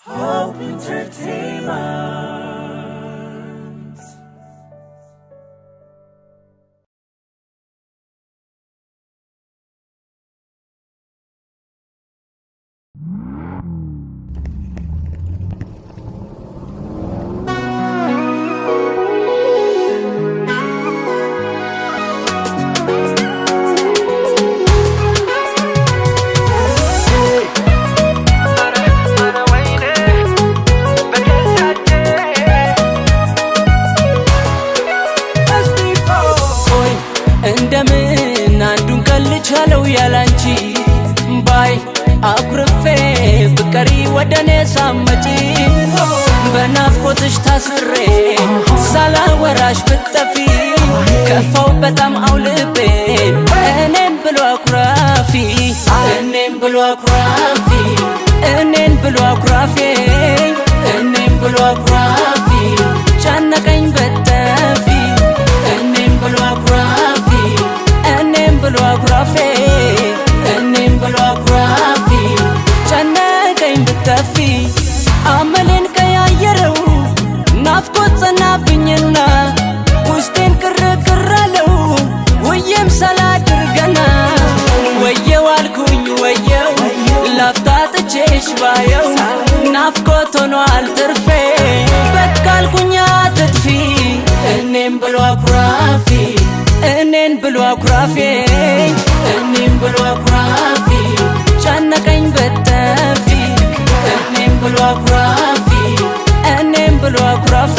Hope Entertainment. እንደምን አንዱን ቀልቻለው ያላንቺ ባይ አኩርፌ ፍቅሪ ወደኔ ሳመጪ በናፍቆትሽ ታስሬ ሳላወራሽ ብትጠፊ ከፋው በጣም አውልቤ እኔን ብሎ አኩራፊ እኔን ብሎ አኩራፊ እኔን ብሎ አኩራፊ እኔን ብሎ አኩራፊ ጨነቀኝ በጠፊ እኔን ብሎ አኩራፊ እኔን ብሎ አኩራፊ እኔን ብሎ አኩራፊ ጨነቀኝ ብጠፊ አመሌን ቀያየረው ናፍቆት ጸናብኝና ውስጤን ቅርቅር አለው ውዬም ሳላድር ገና ወየው አልኩኝ ወየው ላፍታ ጥቼሽ ባየው ናፍቆት ሆኗል ትርፌ በቃ አልኩኝ አትጥፊ እኔን ብሎ አኩራፊ እኔን ብሎ አኩራፊ እኔን ብሎ አኩራፊ ጨነቀኝ በጠፊ እኔን ብሎ አኩራፊ እኔን ብሎ አኩራፊ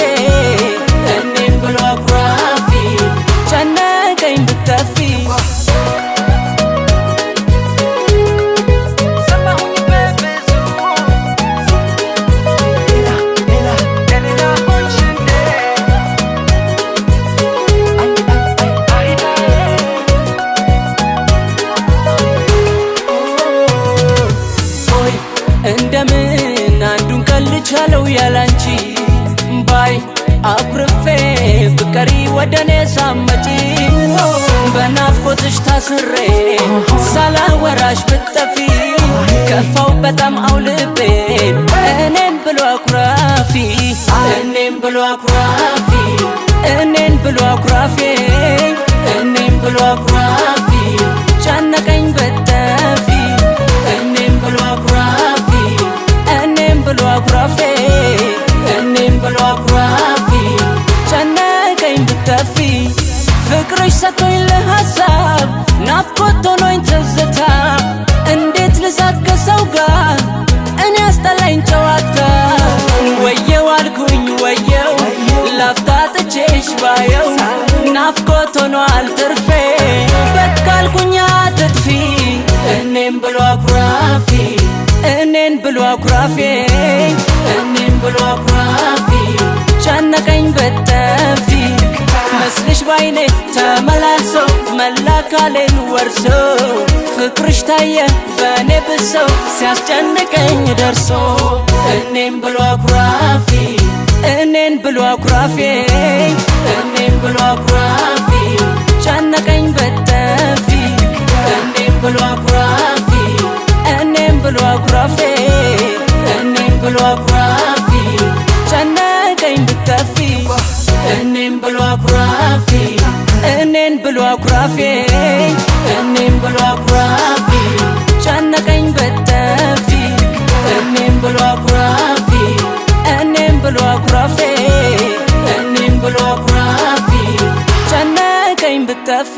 እኔን ብሎ አኩራፊ ጨነቀኝ በጠፊ እንደምን አንዱን ቀልቻለው ያላንቺ ባይ አኩርፌ ፍቅሪ ወደኔ ሳመጪ በናፍቆትሽ ታስሬ ሳላወራሽ ብትጠፊ ከፋው በጣም አውልቤ እኔን ብሎ አኩራፊ እኔን ብሎ አኩራፊ እኔን ብሎ አኩራፊ እኔን ብሎ አኩራፊ ጨነቀኝ በጠፊ እኔን ብሎ አኩራፊ እኔን ብሎ አኩራፊ እኔን ብሎ አኩራፊ ጨነቀኝ ብጠፊ ፍቅርሽ ሰጥቶኝ ለሐሳብ ናፍቆት ሆኖኝ ትዝታ እንዴት ልሳቅ ከሰው ጋር እኔ አስጠላኝ ጨዋታ ወየው አልኩኝ ወየው ላፍታ ጥቼሽ ባየው ናፍቆት ሆኗል ትርፌ በቃ አልኩኝ አትጥፊ እኔን ብሎ አኩራፊ እኔን ብሎ አኩራፊ እኔን ብሎ አኩራፊ ጨነቀኝ በጠፊ መስልሽ ባይኔ ተመላልሶ መላ አካሌን ወርሶ ፍቅርሽ ታየ በእኔ ብሶ ሲያስጨንቀኝ ደርሶ እኔን ብሎ አኩራፊ እኔን ብሎ አኩራፊ እኔን ብሎ አኩራፊ ጨነቀኝ በጠፊ እኔን ብሎ አኩራፊ እኔን ብሎ አኩራፊ እኔን ብሎ አኩራፊ ጨነቀኝ ብጠፊ እኔን ብሎ አኩራፊ እኔን ብሎ አኩራፊ እኔን ብሎ አኩራፊ ጨነቀኝ በጠፊ እኔን ብሎ አኩራፊ እኔን ብሎ አኩራፊ እኔን ብሎ አኩራፊ ጨነቀኝ ብጠፊ